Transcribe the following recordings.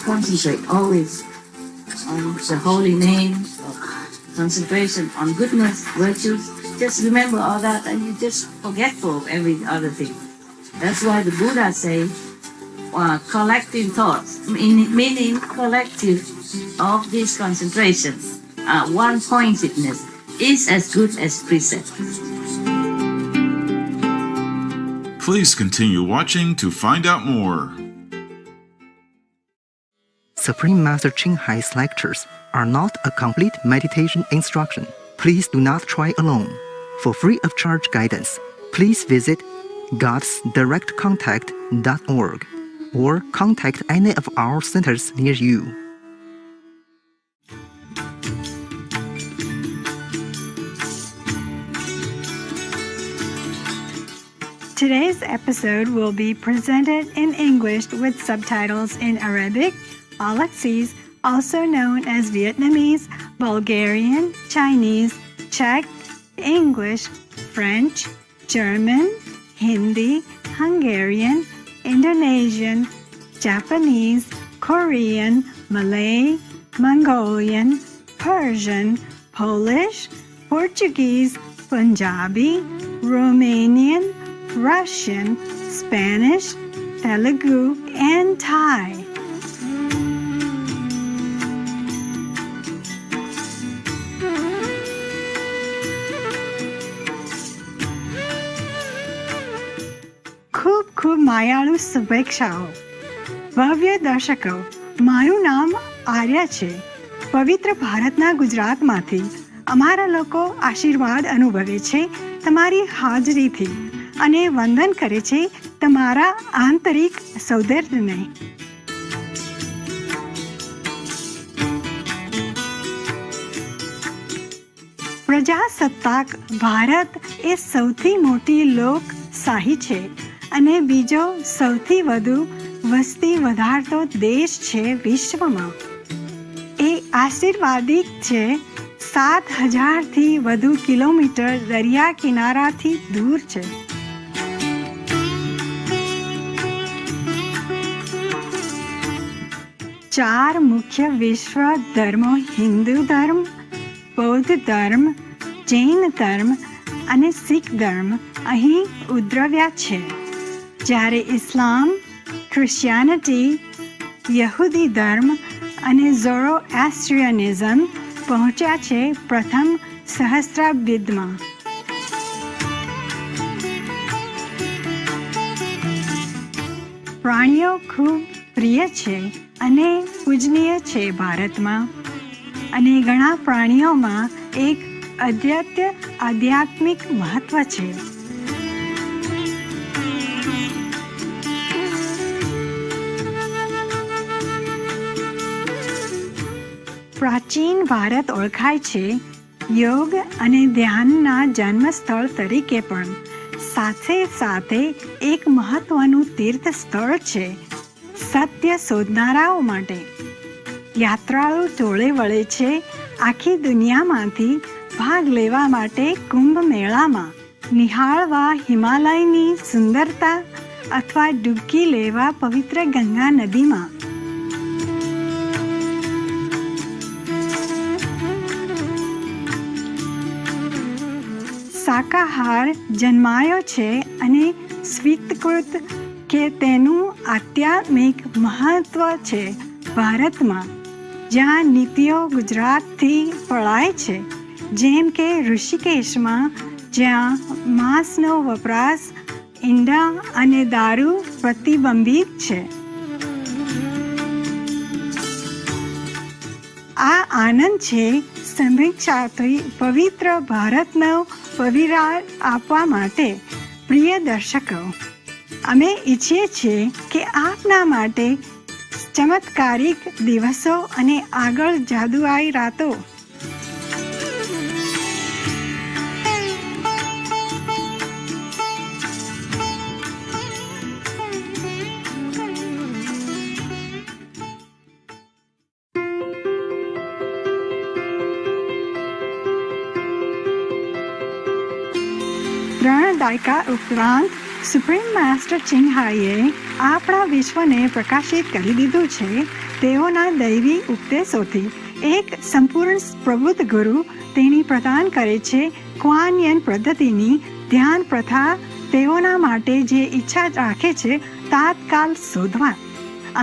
concentrate always on the holy name, concentration on goodness, virtues. Just remember all that and you just forgetful of every other thing. That's why the Buddha say, collective thoughts, meaning collective of this concentration, one-pointedness, is as good as precept. Please continue watching to find out more. Supreme Master Ching Hai's lectures are not a complete meditation instruction. Please do not try alone. For free of charge guidance, please visit godsdirectcontact.org or contact any of our centers near you. Today's episode will be presented in English with subtitles in Arabic, Alexis, also known as Vietnamese, Bulgarian, Chinese, Czech, English, French, German, Hindi, Hungarian, Indonesian, Japanese, Korean, Malay, Mongolian, Persian, Polish, Portuguese, Punjabi, Romanian, Russian, Spanish, Telugu, and Thai. ખૂબ માયાળુ શુભેચ્છાઓ. ભવ્ય દર્શકો, મારું નામ આર્યા છે. પવિત્ર ભારતના ગુજરાતમાંથી અમારા લોકો આશીર્વાદ અનુભવે છે તમારી હાજરીથી અને વંદન કરે છે તમારા આંતરિક સૌંદર્યને. પ્રજાસત્તાક ભારત એ સૌથી મોટી લોકશાહી છે અને બીજો સૌથી વધુ વસ્તી વધારતો દેશ છે વિશ્વમાં. એ આશીર્વાદિત છે. 7,000થી વધુ કિલોમીટર દરિયા કિનારાથી દૂર છે. ચાર મુખ્ય વિશ્વ ધર્મો હિન્દુ ધર્મ, બૌદ્ધ ધર્મ, જૈન ધર્મ અને શીખ ધર્મ અહીં ઉદ્ભવ્યા છે. જ્યારે ઇસ્લામ, ક્રિશ્ચિયાનિટી, યહૂદી ધર્મ અને ઝોરોએસ્ટ્રિયનિઝમ પહોંચ્યા છે પ્રથમ સહસ્ત્રાબ્દમાં. પ્રાણીઓ ખૂબ પ્રિય છે અને પૂજનીય છે ભારતમાં. અને ઘણા પ્રાણીઓમાં એક અદ્વિતીય આધ્યાત્મિક મહત્વ છે. પ્રાચીન ભારત ઓળખાય છે યોગ અને ધ્યાનના જન્મસ્થળ તરીકે પણ. સાથે સાથે એક મહત્વનું તીર્થ સ્થળ છે સત્ય શોધનારાઓ માટે. યાત્રાળુ ટોળે વળે છે આખી દુનિયામાંથી ભાગ લેવા માટે કુંભ મેળામાં, નિહાળવા હિમાલયની સુંદરતા અથવા ડૂબકી લેવા પવિત્ર ગંગા નદીમાં. શાકાહાર જન્માયો છે અને સ્વીકૃત કે તેનું આધ્યાત્મિક મહત્વ છે ભારતમાં, જ્યાં નીતિઓ ગુજરાતથી પળાય છે. જેમ કે ઋષિકેશમાં, જ્યાં માંસનો વપરાશ, ઈંડા અને દારૂ પ્રતિબંધિત છે. આ આનંદ છે સમીક્ષાથી પવિત્ર ભારતનો પવિરાર આપવા માટે. પ્રિય દર્શકો, અમે ઈચ્છીએ છીએ કે આપના માટે ચમત્કારિક દિવસો અને આગળ જાદુઆઈ રાતો. દાયકા ઉપરાંત સુપ્રીમ માસ્ટર ચિંગ હાઈએ આપણા વિશ્વને પ્રકાશિત કરી દીધું છે તેઓના દૈવી ઉપદેશોથી એક સંપૂર્ણ પ્રબુદ્ધ ગુરુ તેની પ્રદાન કરે છે. ક્વાન યન પદ્ધતિની ધ્યાન પ્રથા તેઓના માટે જે ઈચ્છા રાખે છે તાત્કાલ શોધવા,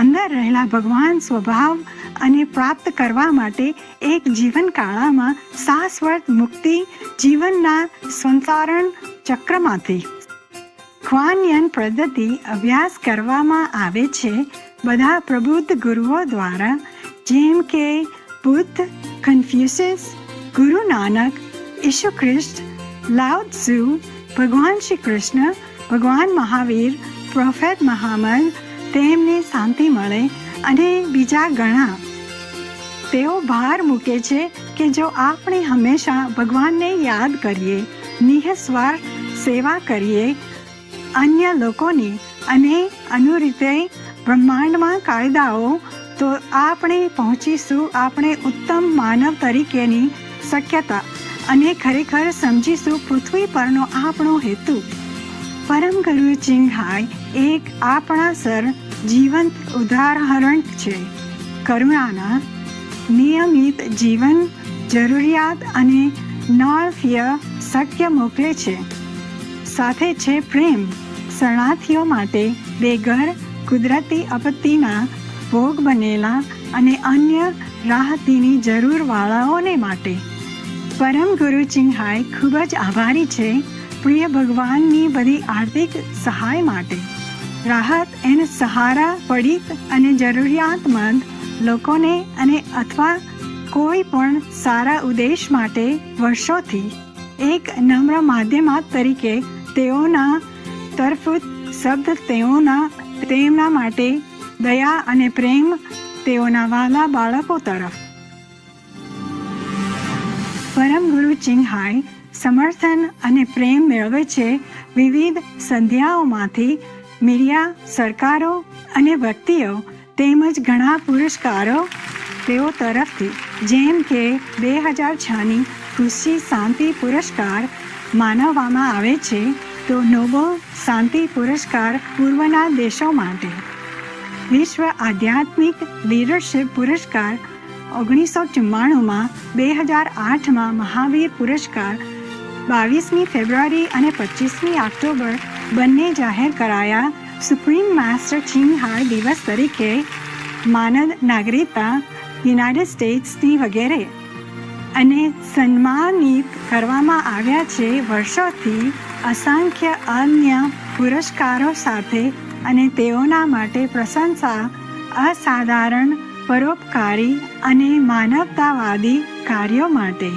અંદર રહેલા ભગવાન સ્વભાવ અને પ્રાપ્ત કરવા માટે એક જીવનકાળામાં શાશ્વત મુક્તિ જીવનના સંસારણ ચક્રમાંથી ક્વાન પદ્ધતિ અભ્યાસ કરવામાં આવે છે બધા પ્રબુદ્ધ ગુરુઓ દ્વારા, જેમ કે બુદ્ધ, કન્ફ્યુશિયસ, ગુરુ નાનક, ઈસુ ખ્રિસ્ત, લાઓ ત્સુ, ભગવાન શ્રી કૃષ્ણ, ભગવાન મહાવીર, પ્રોફેટ મહામદ, તેમને શાંતિ મળે અને બીજા ઘણા. તેઓ ભાર મૂકે છે કે જો આપણે હંમેશા ભગવાનને યાદ કરીએ, નિઃસ્વાર્થ સેવા કરીએ અન્ય લોકોની અને અનુરીતે બ્રહ્માંડમાં કાયદાઓ, તો આપણે પહોંચીશું આપણે ઉત્તમ માનવ તરીકેની શક્યતા અને ખરેખર સમજીશું પૃથ્વી પરનો આપણો હેતુ. પરમ ગુરુ ચિંગહાઈ એક આપણા સર જીવંત ઉદાહરણ છે. કરુણાના નિયમિત જીવન જરૂરિયાત અને નળફ્ય શક્ય મોકલે છે. સાથે છે પ્રેમ શરણાર્થીઓ માટે, બેઘર, કુદરતી આપત્તિના ભોગ બનેલા અને અન્ય રાહતીની જરૂરવાળાઓને માટે. પરમ ગુરુ ચિંગહાઈ ખૂબ જ આભારી છે પ્રિય ભગવાનની બધી આર્થિક સહાય માટે. રાહત અને સહારા પીડિત અને જરૂરિયાતમંદ લોકોને અને અથવા કોઈ પણ સારા ઉદ્દેશ માટે વર્ષોથી એક નમ્ર માધ્યમ તરીકે તેઓના તરફ શબ્દ તેમના માટે દયા અને પ્રેમ તેઓના વાલા બાળકો તરફ. પરમ ગુરુ ચિંગહાઈ સમર્થન અને પ્રેમ મેળવે છે વિવિધ સંધ્યાઓમાંથી, મીડિયા, સરકારો અને વ્યક્તિઓ તેમજ ઘણા પુરસ્કારો તેઓ તરફથી, જેમ કે 2006ની ખુશી શાંતિ પુરસ્કાર માનવામાં આવે છે, તો નોબેલ શાંતિ પુરસ્કાર પૂર્વના દેશો માટે, વિશ્વ આધ્યાત્મિક લીડરશિપ પુરસ્કાર 1994માં, 2008માં મહાવીર પુરસ્કાર 22મી ફેબ્રુઆરી અને 25મી ઓક્ટોબર બંને જાહેર કરાયા. સુપ્રીમ માસ્ટર ચિંગહાઈ દિવસ તરીકે માનદ નાગરિકતા યુનાઇટેડ સ્ટેટ્સની વગેરે અને સન્માનિત કરવામાં આવ્યા છે વર્ષોથી અસંખ્ય અન્ય પુરસ્કારો સાથે. અને તેઓના માટે પ્રશંસા અસાધારણ પરોપકારી અને માનવતાવાદી કાર્યો માટે.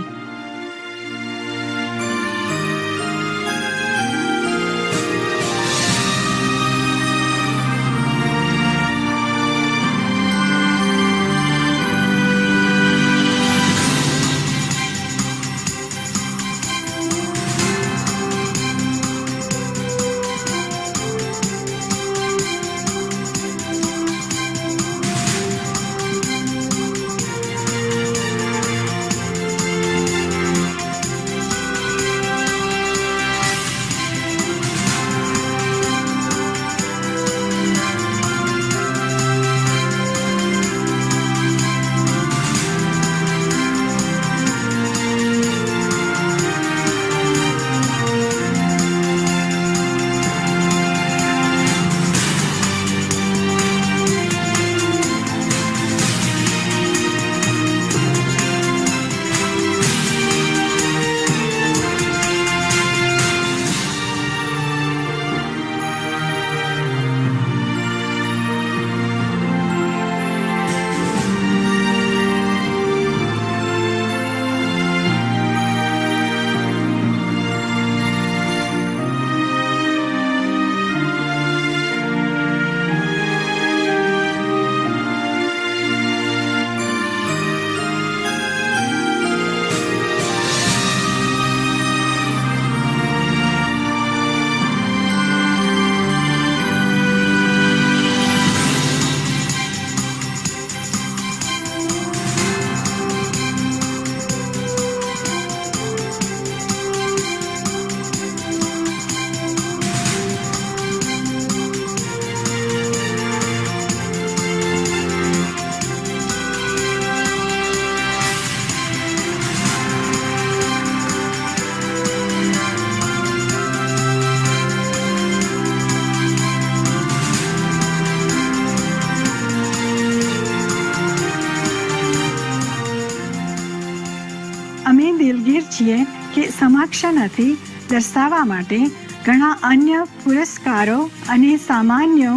છીએ કે સમક્ષ નથી દર્શાવવા માટે ઘણા અન્ય પુરસ્કારો અને સામાન્ય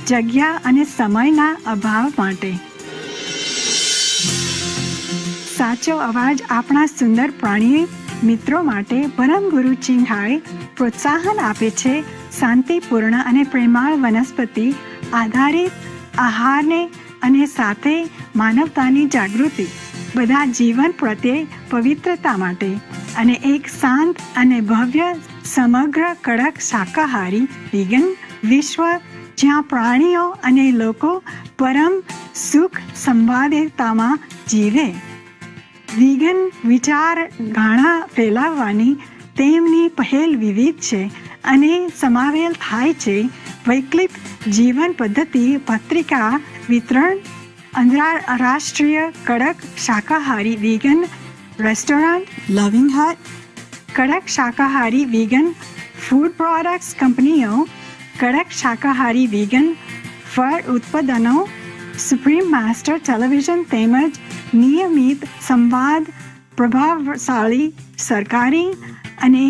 જગ્યા અને સમયના અભાવ માટે. સાચો અવાજ આપણા સુંદર પ્રાણી મિત્રો માટે પરમ ગુરુ ચિન્હાઈ પ્રોત્સાહન આપે છે શાંતિપૂર્ણ અને પ્રેમાળ વનસ્પતિ આધારિત આહારને અને સાથે માનવતાની જાગૃતિ, બધા જીવન પ્રત્યે પવિત્રતા માટે અને એક શાંત અને ભવ્ય સમગ્ર કડક શાકાહારી વિગન વિશ્વ જ્યાં પ્રાણીઓ અને લોકો પરમ સુખ સંવાદિતામાં જીવે. વિગન વિચાર ગાણા ફેલાવવાની તેમની પહેલ વિવિધ છે અને સમાવેલ થાય છે વૈકલ્પિક જીવન પદ્ધતિ, પત્રિકા વિતરણ, આંતરરાષ્ટ્રીય કડક શાકાહારી વિગન રેસ્ટોરન્ટ, લવિંગ હટ, કડક શાકાહારી વિગન ફૂડ પ્રોડક્ટ્સ કંપનીઓ, કડક શાકાહારી વિગન ફળ ઉત્પાદનો, સુપ્રીમ માસ્ટર ટેલિવિઝન તેમજ નિયમિત સંવાદ પ્રભાવશાળી સરકારી અને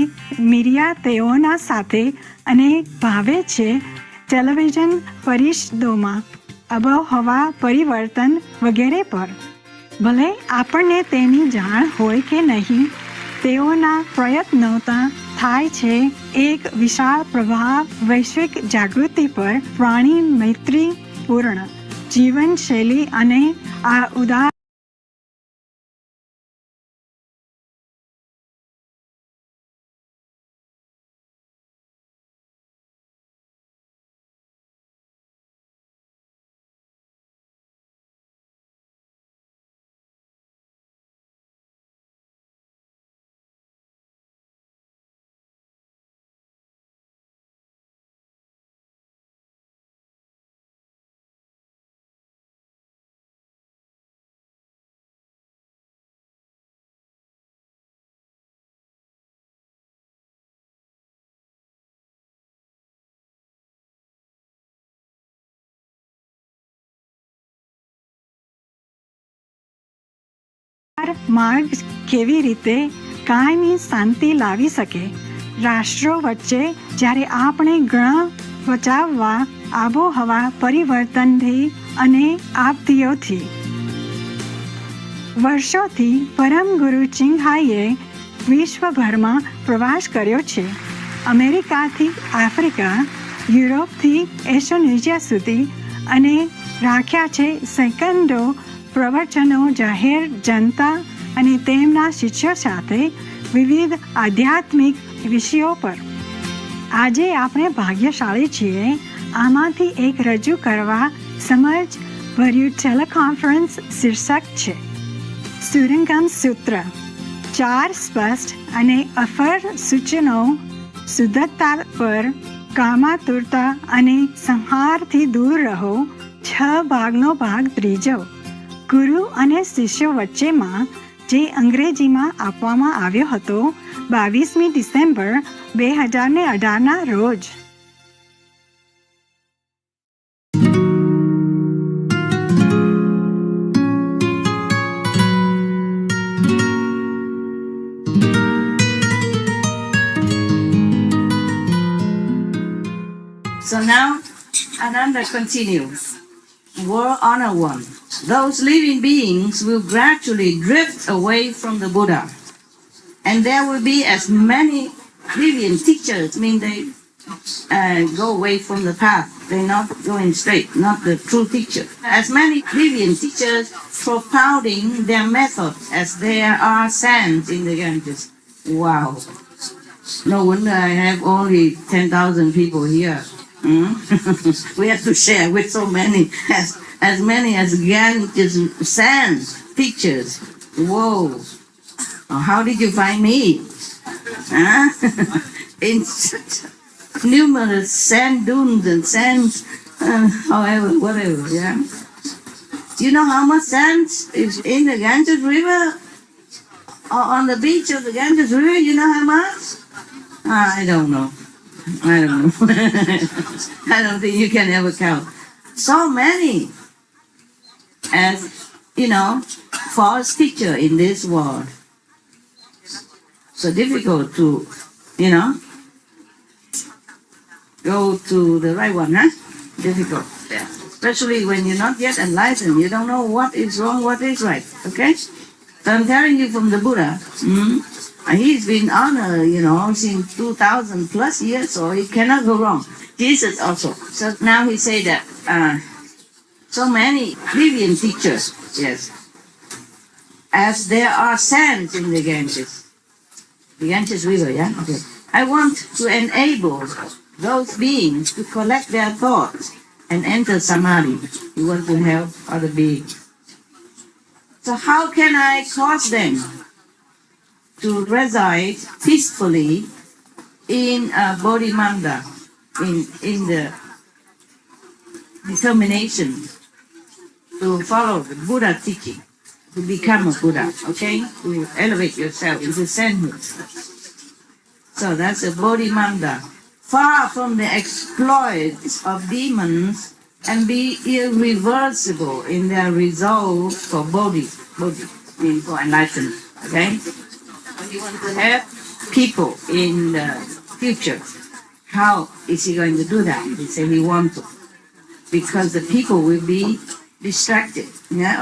મીડિયા તેઓના સાથે અને ભાવે છે ટેલિવિઝન પરિષદોમાં, આબોહવા પરિવર્તન વગેરે પર. ભલે આપણને તેની જાણ હોય કે નહીં, તેઓના પ્રયત્નોતા થાય છે એક વિશાળ પ્રભાવ વૈશ્વિક જાગૃતિ પર પ્રાણી મૈત્રીપૂર્ણ જીવનશૈલી અને આ ઉદાર માર્ગ કેવી રીતે કાયમી શાંતિ લાવી શકે. રાષ્ટ્રો વચ્ચે જ્યારે આપણે ઘણા બચાવવા આબોહવા પરિવર્તનથી અને આપત્તિઓથી વર્ષોથી પરમ ગુરુ ચિન્હાઈએ વિશ્વભરમાં પ્રવાસ કર્યો છે. અમેરિકાથી આફ્રિકા, યુરોપથી એશિયા સુધી અને રાખ્યા છે સેકન્ડો પ્રવચનો જાહેર જનતા અને તેમના શિષ્યો સાથે વિવિધ આધ્યાત્મિક વિષયો પર. આજે આપણે ભાગ્યશાળી છીએ આમાંથી એક રજૂ કરવા સમજ ભર્યું ટેલિકોન્ફરન્સ શીર્ષક છે સુરંગમ સૂત્ર. 4 સ્પષ્ટ અને અફર સૂચનો શુદ્ધતા પર, કામાતુરતા અને સંહારથી દૂર રહો. 6 ભાગનો ભાગ 3. ગુરુ અને શિષ્યો વચ્ચેમાં જે અંગ્રેજીમાં આપવામાં આવ્યો હતો 22મી ડિસેમ્બર 2018ના રોજ. So now Ananda continues. War honor one. Those living beings will gradually drift away from the Buddha. And there will be as many deviant teachers, they go away from the path. They're not going straight, not the true teacher. As many deviant teachers propounding their method as there are sands in the Ganges. Wow. No wonder I have only 10,000 people here. We have to share with so many, as many as Ganges sand teachers. Whoa. How did you find me? In such numerous sand dunes and sands, however, whatever, yeah. Do you know how much sand is in the Ganges River? Or on the beach of the Ganges River, you know how much? I don't know. I don't think you can ever count. So many. As, false teacher in this world. so difficult to, go to the right one, huh? Difficult. Yeah. Especially when you're not yet enlightened, you don't know what is wrong, what is right. Okay? So I'm telling you from the Buddha, he's been honored, since 2000 plus years, so he cannot go wrong. Jesus also. So now he say that so many brilliant teachers, yes, as there are sands in the Ganges River, yeah? Okay. I want to enable those beings to collect their thoughts and enter samadhi. You want to help other beings. So how can I cause them to reside peacefully in bodhimanda, in the determination to follow the Buddha teaching, to become a Buddha, okay? To elevate yourself into sainthood. So that's a bodhimanda. Far from the exploits of demons and be irreversible in their resolve for bodhi means for enlightenment, okay? When you want to help people in the future, how is he going to do that? He said he wants to. Because the people will be distracted,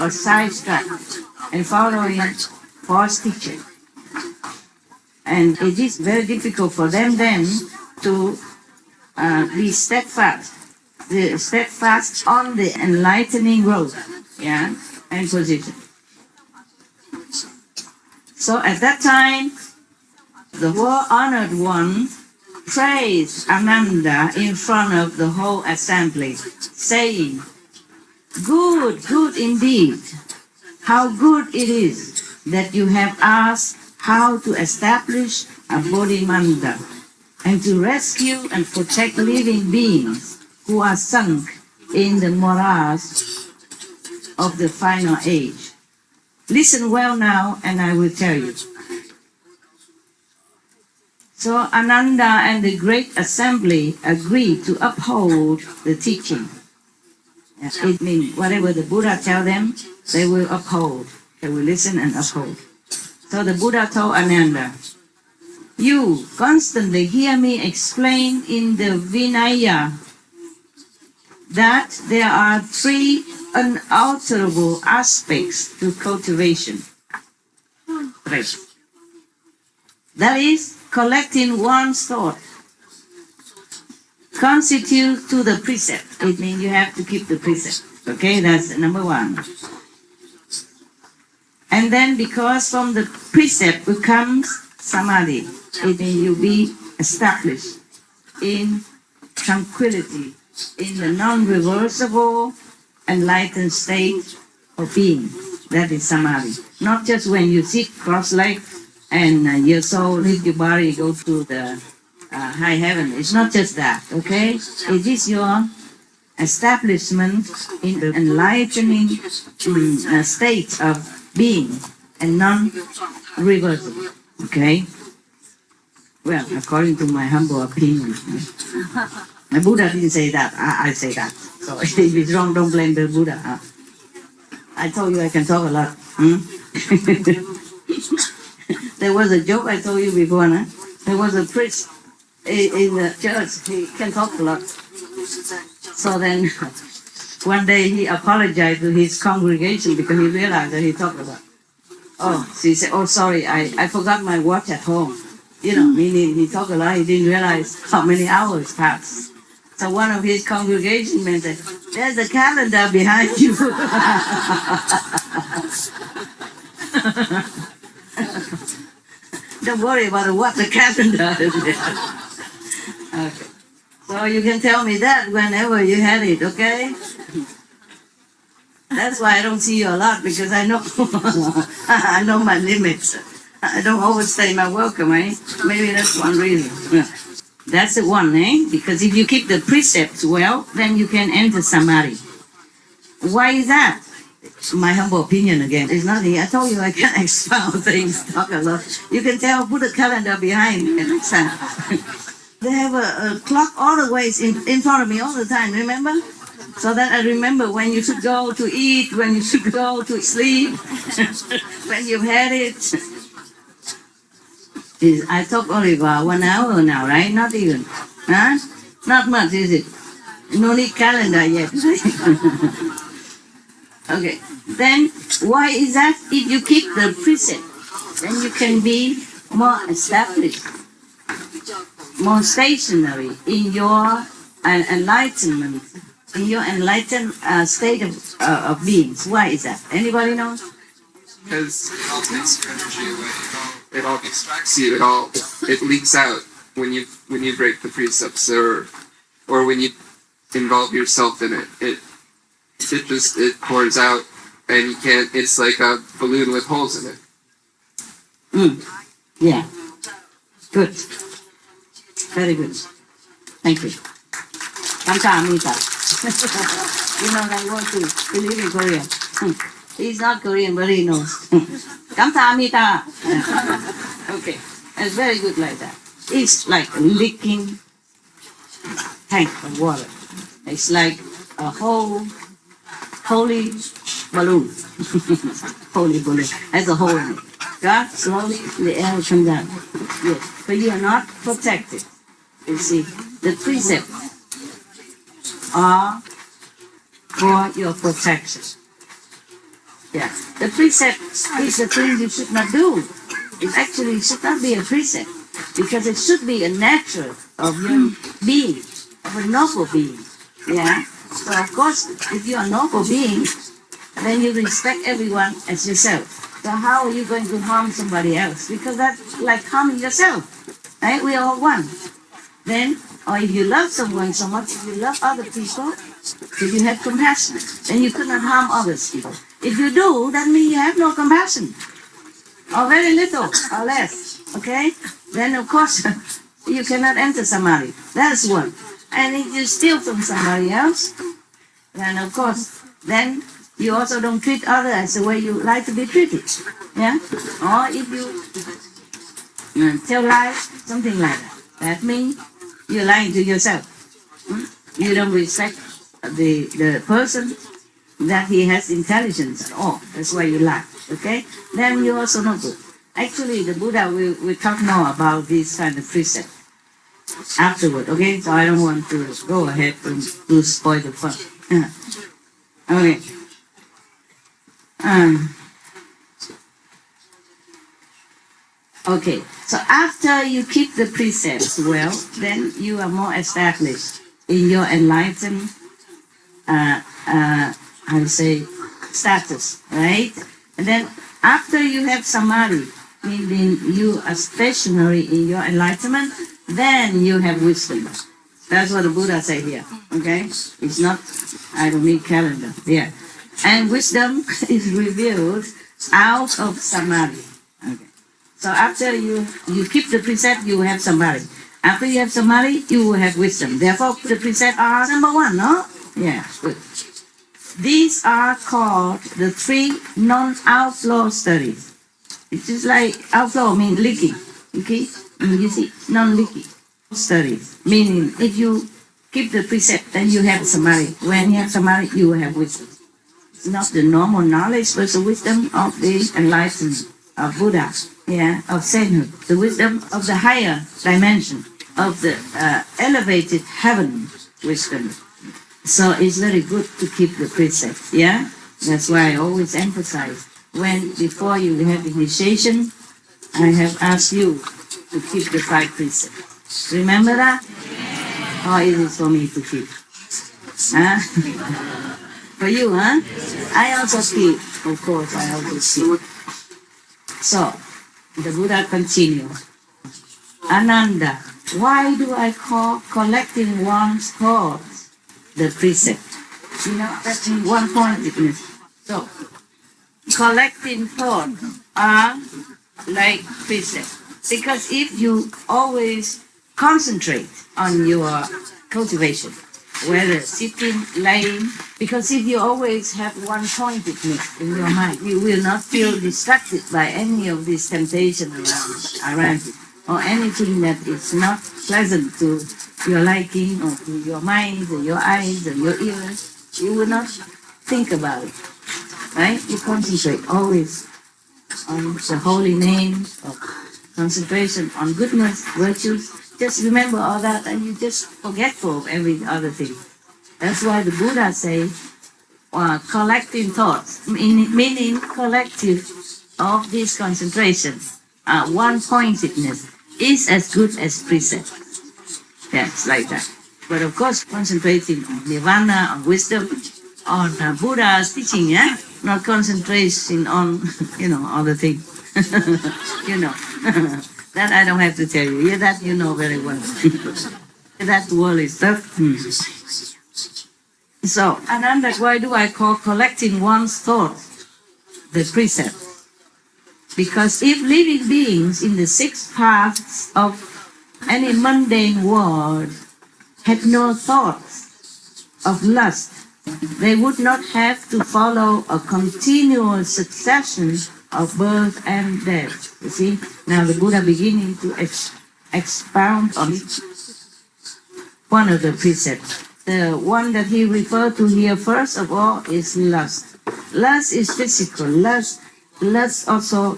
or sidetracked and following false teaching. And it is very difficult for them then to be steadfast on the enlightening road, and position. So at that time, the whole honored one praised Ananda in front of the whole assembly, saying, "Good, good indeed. How good it is that you have asked how to establish a bodhimanda and to rescue and protect living beings who are sunk in the morass of the final age. Listen well now, and I will tell you." So Ananda and the great assembly agreed to uphold the teaching. It means whatever the Buddha tell them, they will uphold. They will listen and uphold. So the Buddha told Ananda, "You constantly hear me explain in the Vinaya that there are 3 unalterable aspects to cultivation. Right. That is, collecting one's thought constitute to the precept. It means you have to keep the precept. Okay, that's number 1. And then because from the precept becomes samadhi, it means you be established in tranquility, in the non-reversible enlightened state of being. That is samadhi. Not just when you sit cross-legged and your soul leaves your body, go to the high heaven. It's not just that, okay? It is your establishment in the enlightening state of being and non-reversible, okay? Well, according to my humble opinion. My Buddha didn't say that, I say that. So if it's wrong, don't blame the Buddha. I told you I can talk a lot. There was a joke I told you before, huh? There was a priest in the church, he can talk a lot. So then, one day he apologized to his congregation because he realized that he talked a lot. Oh, so he said, "Oh, sorry, I forgot my watch at home." Meaning he talked a lot, he didn't realize how many hours passed. So one of his congregation men said, "There's a calendar behind you." Don't worry about what the calendar is. Okay. So you can tell me that whenever you had it, okay? That's why I don't see you a lot, because I know I know my limits. I don't overstay my welcome, eh? Maybe that's one reason. That's the one, eh? Because if you keep the precepts well, then you can enter samadhi. Why is that? My humble opinion again. It's nothing. I told you I can expound things, talk a lot. You can tell, put a calendar behind and stand. They have a clock always in front of me all the time, remember? So that I remember when you should go to eat, when you should go to sleep, when you've had it. I talk only about 1 hour now, right? Not even. Huh? Not much, is it? No need calendar yet. Okay. Then why is that? If you keep the precept, then you can be more established, more stationary in your enlightenment, in your enlightened state of beings. Why is that? Anybody know? Because it all takes your energy away. It all distracts you. It leaks out when you break the precepts or when you involve yourself in it. It pours out, and you can't. It's like a balloon with holes in it. Yeah. Good. Very good. Thank you. Kamsahamnida. You know, I want to live in Korea. He's not Korean, but he knows. Kamsahamnida. Okay. It's very good like that. It's like a leaking tank of water. It's like a whole holy balloon. Holy balloon. Has a hole in it. God, slowly the air will come down. Yes. But you are not protected. You see, the precepts are for your protection. Yeah. The precept is the thing you should not do. It actually should not be a precept, because it should be a nature of your being, of a noble being. Yeah. So of course, if you are a noble being, then you respect everyone as yourself. So how are you going to harm somebody else? Because that's like harming yourself. Right? We are all one. Then, or if you love someone so much, if you love other people, if you have compassion, then you could not harm others people. If you do, that means you have no compassion. Or very little, or less. Okay? Then of course, you cannot enter samadhi. That's one. And if you steal from somebody else, then of course, then you also don't treat others as the way you like to be treated. Yeah? Or if you tell lies, something like that. That means you're lying to yourself. You don't respect the person that he has intelligence at all. That's why you lie. Okay? Then you also not good. Actually, the Buddha will talk more about this kind of precept afterward. Okay? So I don't want to go ahead and to spoil the fun. Okay. Okay, so after you keep the precepts well, then you are more established in your enlightened, status, right? And then after you have samadhi, meaning you are stationary in your enlightenment, then you have wisdom. That's what the Buddha said here, okay? It's not, I don't need calendar, yeah. And wisdom is revealed out of samadhi. Okay. So after you keep the precept, you have samadhi. After you have samadhi, you will have wisdom. Therefore, the precepts are number one, no? Yeah, good. These are called the three non-outflow studies. It's just like outflow means leaking. Okay? You see, non-leaking studies. Meaning, if you keep the precept, then you have samadhi. When you have samadhi, you will have wisdom. It's not the normal knowledge, but the wisdom of the enlightened, of Buddha, yeah, of sainthood, the wisdom of the higher dimension, of the elevated heaven wisdom. So it's very good to keep the precepts, yeah? That's why I always emphasize, before you have initiation, I have asked you to keep the 5 precepts. Remember that? How easy for me to keep? Huh? For you, huh? I also keep, of course, I also keep. So, the Buddha continues. Ananda, why do I call collecting one's thoughts the precept? You know, that's one-pointedness. So, collecting thoughts are like precepts. Because if you always concentrate on your cultivation, whether sitting, lying, because if you always have one-pointedness in your mind, you will not feel distracted by any of these temptations around you, or anything that is not pleasant to your liking, or to your mind, or your eyes, or your ears. You will not think about it, right? You concentrate always on the holy names of concentration on goodness, virtues. Just remember all that and you just forgetful of every other thing. That's why the Buddha say, collecting thoughts, meaning collective of this concentration, one-pointedness, is as good as precept. Yes, like that. But of course, concentrating on nirvana, on wisdom, on Buddha's teaching, yeah? Not concentration on, other things. That I don't have to tell you. Yeah, that you know very well. That worldly stuff. So, Ananda, why do I call collecting one's thoughts the precept? Because if living beings in the 6 paths of any mundane world had no thoughts of lust, they would not have to follow a continual succession of birth and death. You see, now the Buddha beginning to expound on one of the precepts. The one that he referred to here first of all is lust. Lust is physical. Lust also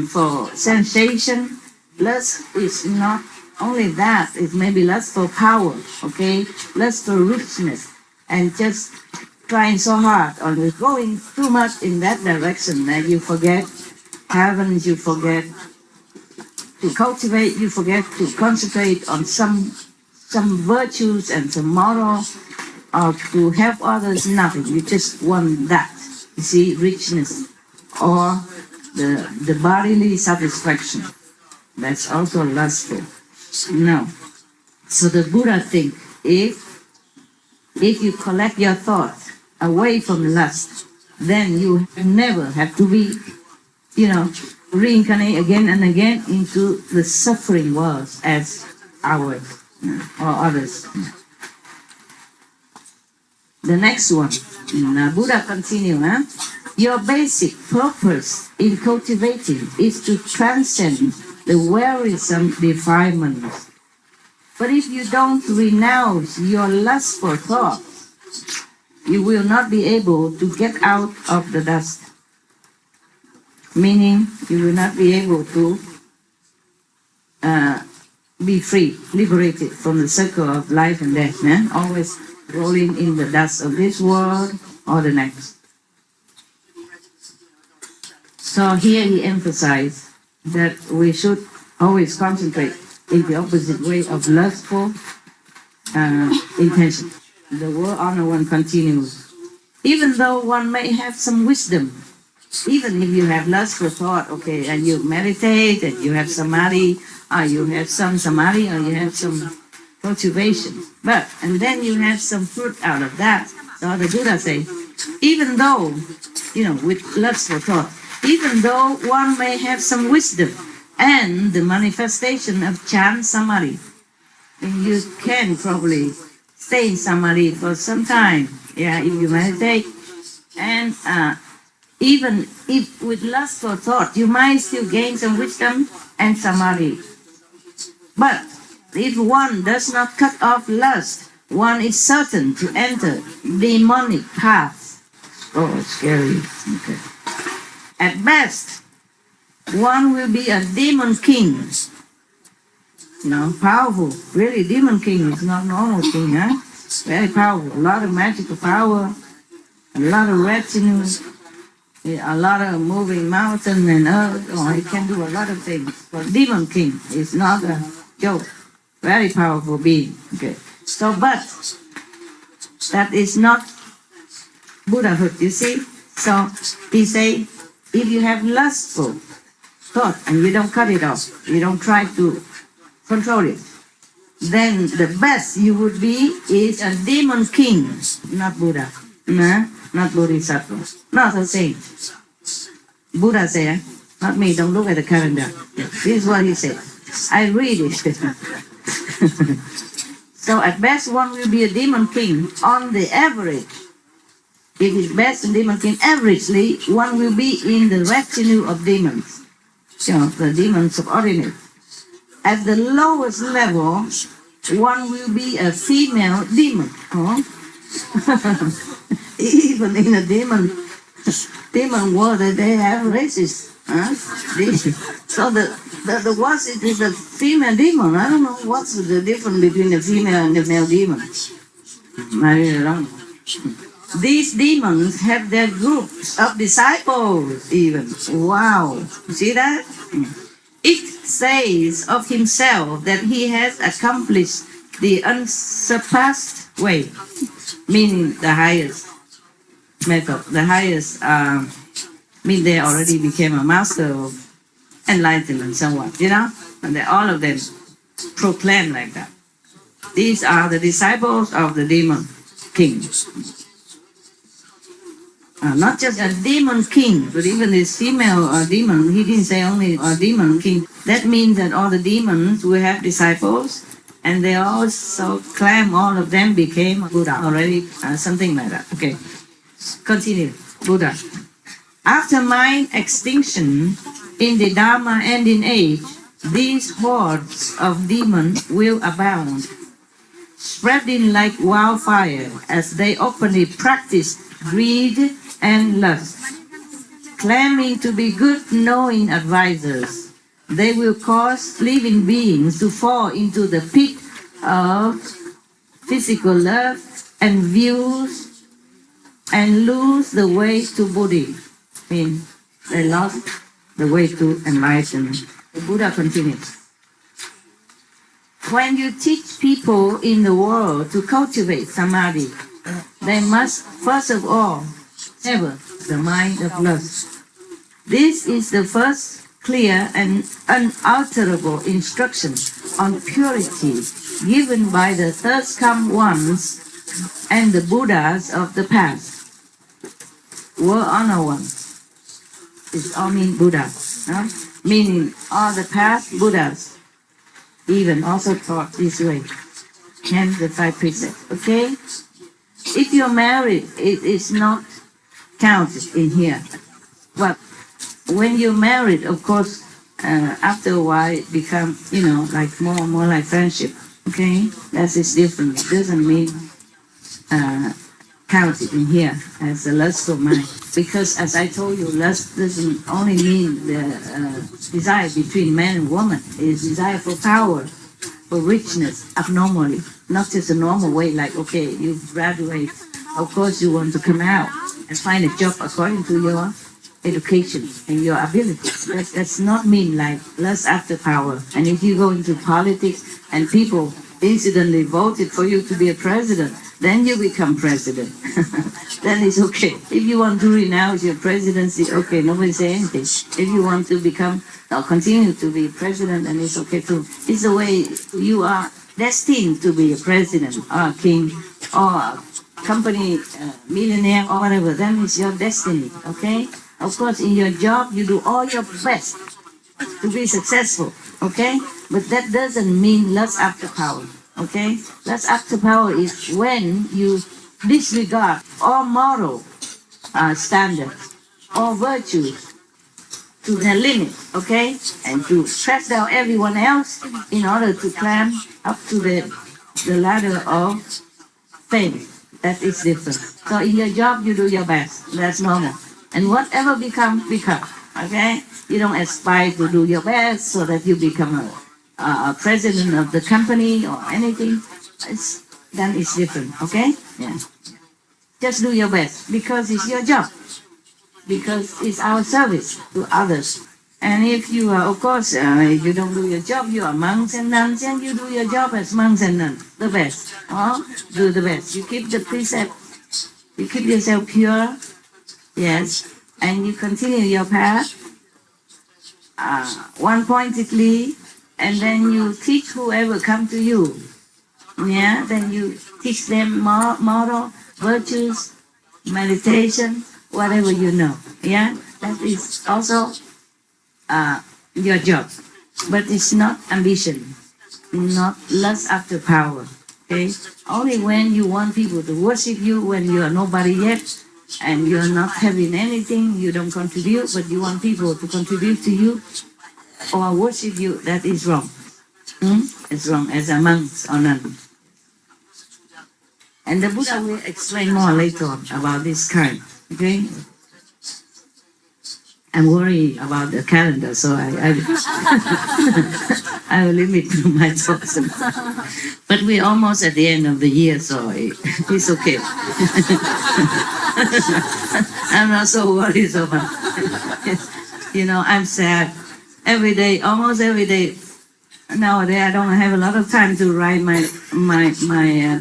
for sensation. Lust is not only that, it may be lust for power, okay? Lust for richness. And just trying so hard or going too much in that direction that you forget heaven, you forget to cultivate, you forget to concentrate on some virtues and some moral, or to help others, nothing. You just want that, you see, richness, or the bodily satisfaction. That's also lustful. No. So the Buddha think, if you collect your thoughts away from lust, then you never have to be, reincarnate again and again into the suffering worlds as ours or others. The next one, Buddha continue, your basic purpose in cultivating is to transcend the wearisome defilements. But if you don't renounce your lustful thoughts, you will not be able to get out of the dust. Meaning, you will not be able to be free, liberated from the circle of life and death, always rolling in the dust of this world or the next. So here he emphasized that we should always concentrate in the opposite way of lustful intention. The word honor one continues. Even though one may have some wisdom, even if you have lustful thought, okay, and you meditate and you have samadhi, or you have some samadhi, or you have some cultivation, and then you have some fruit out of that. So the Buddha says, even though, with lustful thought, even though one may have some wisdom and the manifestation of Chan Samadhi, and you can probably stay in Samadhi for some time, if you meditate, and even if with lustful thought, you might still gain some wisdom and Samadhi. But if one does not cut off lust, one is certain to enter demonic paths. Oh, scary. Okay. At best, one will be a demon king. Powerful. Really, demon king is not normal king, Very powerful. A lot of magical power, a lot of retinue, a lot of moving mountain and earth. He can do a lot of things. But demon king is not a joke. Very powerful being. Okay. So, but that is not Buddhahood, you see. So he say, if you have lustful thought and you don't cut it off, you don't try to control it, then the best you would be is a demon king, not Buddha, not Bodhisattva, not a saint. Buddha said, not me, don't look at the calendar. This is what he said. I read it. So at best one will be a demon king on the average. If it's best in demon king, averagely one will be in the retinue of demons. The demons subordinate. At the lowest level, one will be a female demon. Even in a demon world, they have races. So The was it is a female demon. I don't know what's the difference between the female and the male demon. I really don't know. These demons have their groups of disciples even. Wow. See that? It says of himself that he has accomplished the unsurpassed way, meaning the highest method, the highest, mean they already became a master of enlightenment somewhat, and all of them proclaim like that. These are the disciples of the demon king. Not just a demon king, but even this female demon, he didn't say only a demon king. That means that all the demons will have disciples, and they also claim all of them became Buddha already, something like that. Okay, continue. Buddha. After mind extinction in the Dharma and in age, these hordes of demons will abound, spreading like wildfire as they openly practice greed and lust. Claiming to be good knowing advisors, they will cause living beings to fall into the pit of physical love and views and lose the way to Buddhism. They lost the way to enlightenment. The Buddha continues. When you teach people in the world to cultivate samadhi, they must first of all sever the mind of lust. This is the first clear and unalterable instruction on purity given by the third-come ones and the Buddhas of the past. Were honor ones. It's all mean Buddha, meaning all the past Buddhas even also taught this way. Hence the 5 precepts. Okay? If you're married, it is not counted in here. But when you're married, of course, after a while it become, like more like friendship. Okay? That is different. It doesn't mean counted in here as a lustful mind. Because as I told you, lust doesn't only mean the desire between man and woman. It is desire for power, for richness, abnormally. Not just a normal way, like, okay, you graduate. Of course you want to come out and find a job according to your education and your ability. That's not mean like lust after power. And if you go into politics and people incidentally voted for you to be a president, then you become president. Then it's okay. If you want to renounce your presidency, okay, nobody say anything. If you want to become or continue to be president, then it's okay too. It's the way you are destined to be a president or a king or a company millionaire or whatever. Then it's your destiny, okay? Of course, in your job, you do all your best to be successful, okay? But that doesn't mean lust after power. Okay? Lust after power is when you disregard all moral standards, all virtues to their limit, okay? And to press down everyone else in order to climb up to the ladder of fame. That is different. So in your job, you do your best. That's normal. And whatever become, okay? You don't aspire to do your best so that you become a president of the company or anything, then it's different, okay? Yeah. Just do your best because it's your job, because it's our service to others. And if you are, of course, if you don't do your job, you are monks and nuns, and you do your job as monks and nuns, the best. Do the best. You keep the precept, you keep yourself pure, yes, and you continue your path one-pointedly. And then you teach whoever come to you. Yeah, then you teach them moral, virtues, meditation, whatever you know. Yeah, that is also your job. But it's not ambition, not lust after power. Okay, only when you want people to worship you when you are nobody yet, and you are not having anything, you don't contribute, but you want people to contribute to you or worship you, that is wrong. It's wrong as a monk or nun. And the Buddha will explain more later on about this kind. Okay? I'm worried about the calendar, so I I will limit to my thoughts. But we're almost at the end of the year, so it's okay. I'm not so worried so much. I'm sad every day, almost every day. Nowadays, I don't have a lot of time to write my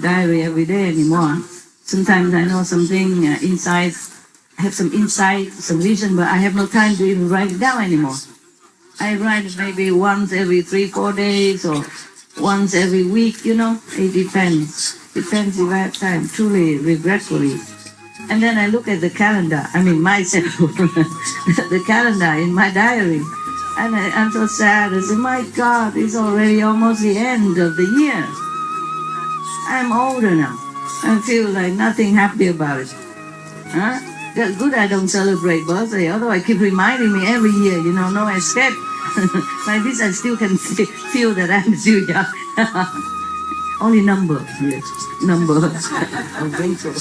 diary every day anymore. Sometimes I know something inside, have some insight, some vision, but I have no time to even write it down anymore. I write maybe once every 3-4 days or once every week, it depends. Depends if I have time, truly, regretfully. And then I look at the calendar, myself, the calendar in my diary, and I'm so sad. I say, my God, it's already almost the end of the year. I'm older now. I feel like nothing happy about it. That's good I don't celebrate birthday, although I keep reminding me every year, no escape. Like this I still can feel that I'm still young. Only number, yes, number. I'm grateful.